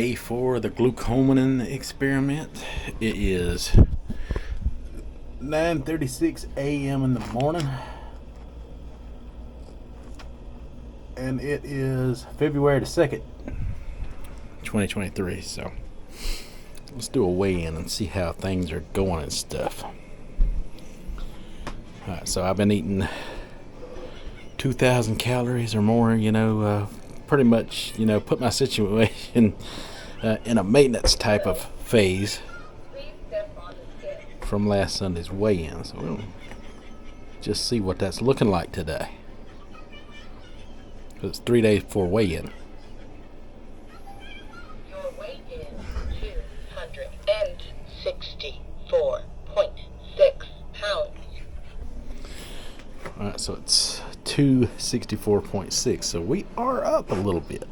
For the Glucomannan experiment. It is 9:36 a.m. in the morning, and it is February the 2nd, 2023. So let's do a weigh-in and see how things are going and stuff. Alright, so I've been eating 2,000 calories or more, pretty much, put my situation in a maintenance type of phase from last Sunday's weigh-in. So we'll just see what that's looking like today. It's 3 days before weigh-in. Your weight is 264.6 pounds. Alright, so it's 264.6. So we are up a little bit,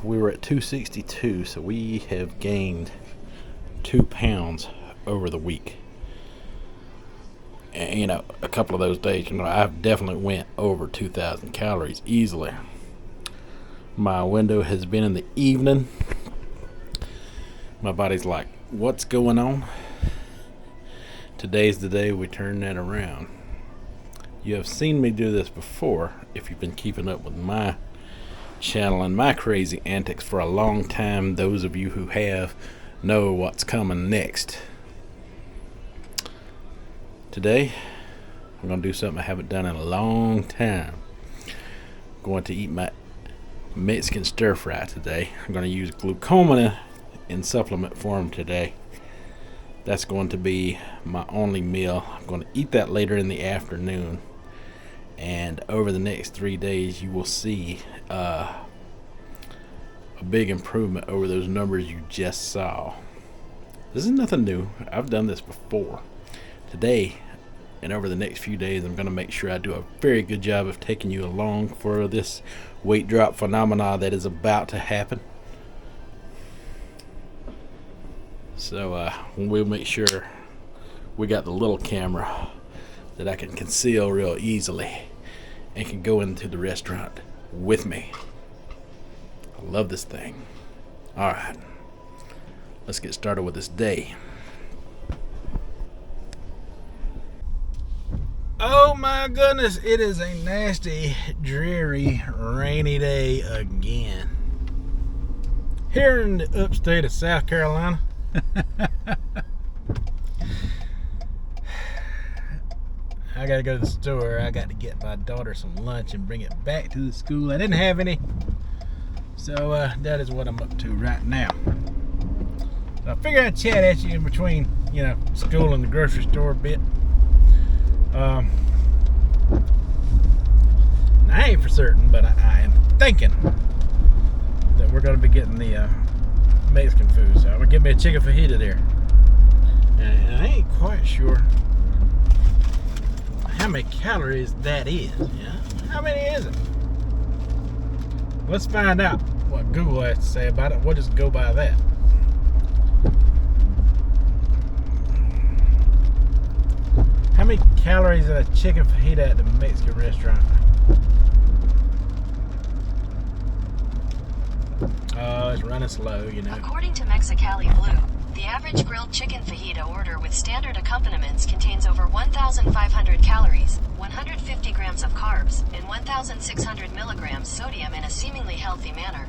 we were at 262, so we have gained 2 pounds over the week. And a couple of those days, I've definitely went over 2,000 calories easily. My window has been in the evening. My body's like, what's going on? Today's the day we turn that around. You have seen me do this before if you've been keeping up with my channel and my crazy antics for a long time. Those of you who have know what's coming next. Today I'm going to do something I haven't done in a long time. I'm going to eat my Mexican stir fry today. I'm going to use Glucomannan in supplement form today. That's going to be my only meal. I'm going to eat that later in the afternoon. And over the next 3 days, you will see a big improvement over those numbers you just saw. This is nothing new. I've done this before. Today, and over the next few days, I'm going to make sure I do a very good job of taking you along for this weight drop phenomena that is about to happen. So we'll make sure we got the little camera that I can conceal real easily and can go into the restaurant with me. I love this thing. Alright, let's get started with this day. Oh my goodness, it is a nasty, dreary, rainy day again. Here in the upstate of South Carolina. I gotta go to the store. I got to get my daughter some lunch and bring it back to the school. I didn't have any, so that is what I'm up to right now. So I figured I'd chat at you in between, school and the grocery store a bit. I ain't for certain, but I am thinking that we're going to be getting the Mexican food. So I'm going to get me a chicken fajita there. And I ain't quite sure how many calories that is. How many is it? Let's find out what Google has to say about it. We'll just go by that. How many calories in a chicken fajita at the Mexican restaurant? Oh, it's running slow, According to Mexicali Blue, the average grilled chicken fajita order with standard accompaniments contains over 1,500 calories, 150 grams of carbs, and 1,600 milligrams sodium in a seemingly healthy manner.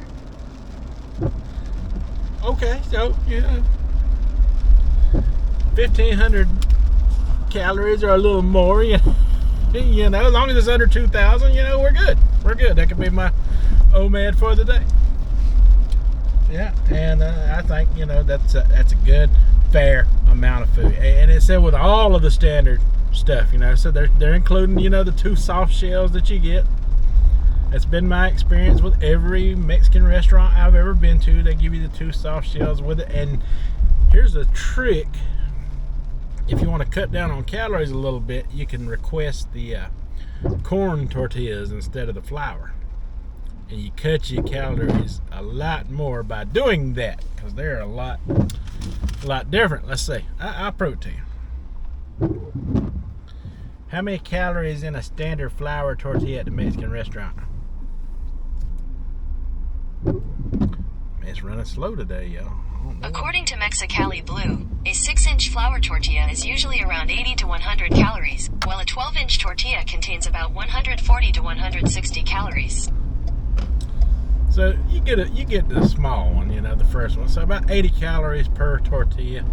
Okay, so, 1,500 calories or a little more, as long as it's under 2,000, we're good. We're good. That could be my OMAD for the day. Yeah, and I think, that's a good, fair amount of food. And it said with all of the standard stuff, so they're including, the 2 soft shells that you get. That's been my experience with every Mexican restaurant I've ever been to. They give you the 2 soft shells with it. And here's a trick. If you want to cut down on calories a little bit, you can request the corn tortillas instead of the flour. And you cut your calories a lot more by doing that, because they're a lot different. Let's see. I'll prove it to you. How many calories in a standard flour tortilla at the Mexican restaurant? running slow today, y'all. According to Mexicali Blue, a 6-inch flour tortilla is usually around 80 to 100 calories, while a 12-inch tortilla contains about 140 to 160 calories. So you get the small one, you know, the first one. So about 80 calories per tortilla.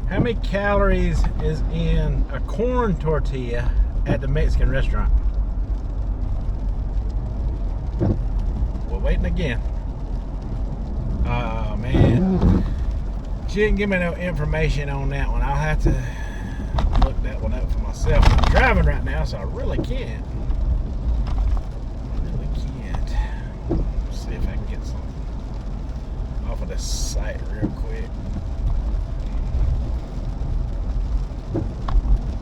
How many calories is in a corn tortilla at the Mexican restaurant? We're waiting again. Oh man, she didn't give me no information on that one. I'll have to look that one up for myself. I'm driving right now, so I really can't. Let's see if I can get something off of this site real quick.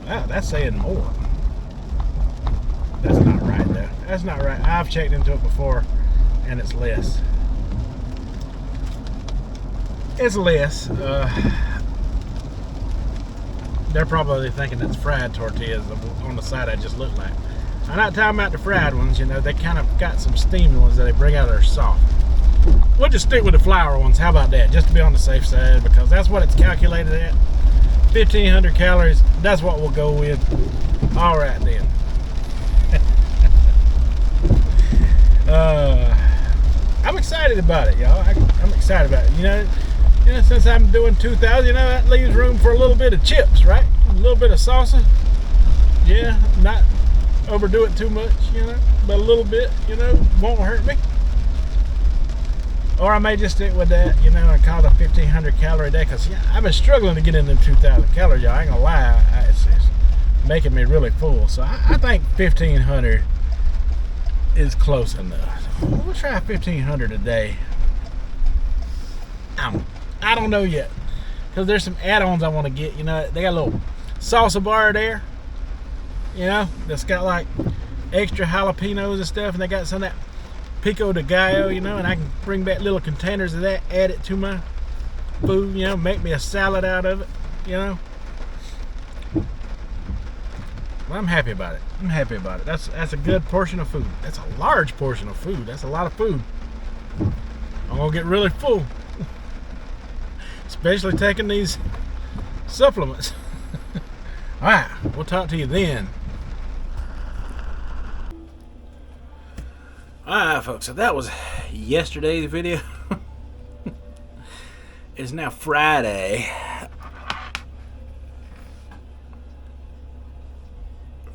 Wow, that's saying more. That's not right though. That's not right. I've checked into it before and it's less. It's less. They're probably thinking it's fried tortillas on the side I just looked like. I'm not talking about the fried ones, you know, they kind of got some steamed ones that they bring out that are soft. We'll just stick with the flour ones. How about that? Just to be on the safe side, because that's what it's calculated at. 1,500 calories, that's what we'll go with. All right then. I'm excited about it, y'all. I'm excited about it. You know, since I'm doing 2,000, you know, that leaves room for a little bit of chips, right? A little bit of salsa. Yeah, not overdo it too much, you know, but a little bit, you know, won't hurt me. Or I may just stick with that, you know, and call it a 1,500 calorie day, because yeah, I've been struggling to get in them 2,000 calories, y'all. I ain't gonna lie, it's making me really full. So I think 1,500 is close enough. So we'll try 1,500 a day. I don't know yet, because there's some add-ons I want to get. You know, they got a little salsa bar there, you know, that's got like extra jalapenos and stuff, and they got some of that pico de gallo, you know, and I can bring back little containers of that, add it to my food, you know, make me a salad out of it, you know. Well, I'm happy about it. I'm happy about it. That's a good portion of food. That's a large portion of food. That's a lot of food. I'm gonna get really full, especially taking these supplements. All right, we'll talk to you then. Alright folks, so that was yesterday's video. It's now Friday,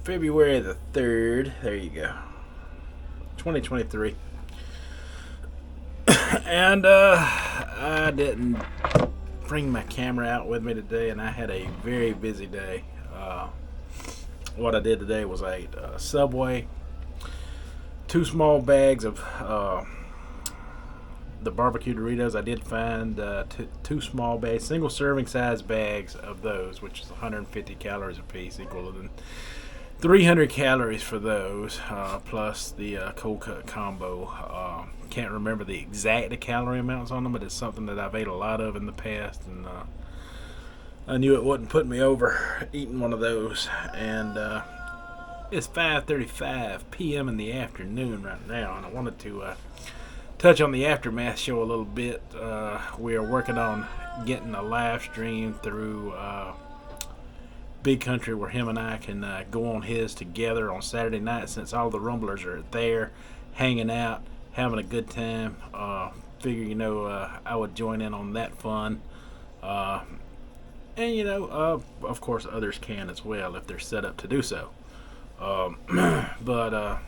February the 3rd. There you go, 2023. And I didn't bring my camera out with me today, and I had a very busy day. What I did today was I ate Subway, 2 small bags of the barbecue Doritos. I did find 2 small bags, single serving size bags of those, which is 150 calories a piece, equal to 300 calories for those, plus the cold cut combo. Can't remember the exact calorie amounts on them, but it's something that I've ate a lot of in the past, and I knew it wouldn't put me over eating one of those. And it's 5:35 p.m. in the afternoon right now, and I wanted to touch on the Aftermath show a little bit. We are working on getting a live stream through Big Country where him and I can go on his together on Saturday night, since all the Rumblers are there hanging out, having a good time. Figure, you know, I would join in on that fun. And, you know, of course others can as well if they're set up to do so. But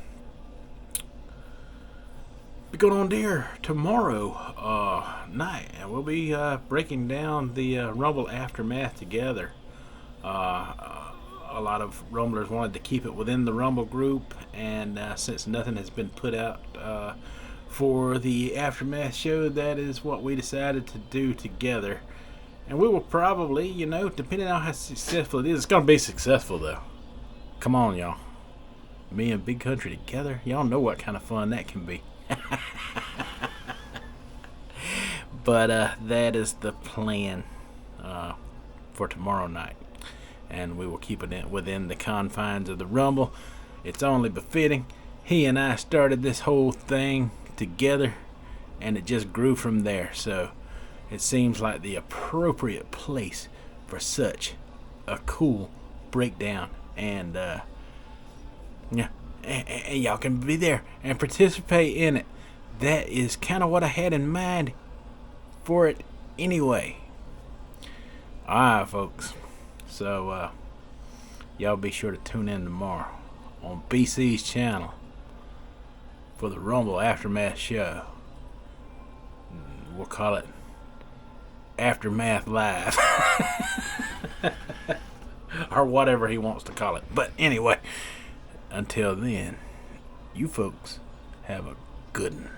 be going on there tomorrow night, and we'll be breaking down the Rumble Aftermath together. A lot of Rumblers wanted to keep it within the Rumble group, and since nothing has been put out for the Aftermath show, that is what we decided to do together. And we will probably, you know, depending on how successful it is, it's going to be successful though. Come on, y'all. Me and Big Country together, y'all know what kind of fun that can be. But that is the plan for tomorrow night, and we will keep it within the confines of the Rumble. It's only befitting, he and I started this whole thing together, and it just grew from there. So it seems like the appropriate place for such a cool breakdown. And yeah, and y'all can be there and participate in it. That is kind of what I had in mind for it anyway. Alright, folks. So y'all be sure to tune in tomorrow on BC's channel for the Rumble Aftermath show. We'll call it Aftermath Live. Or whatever he wants to call it. But anyway, until then, you folks have a good one.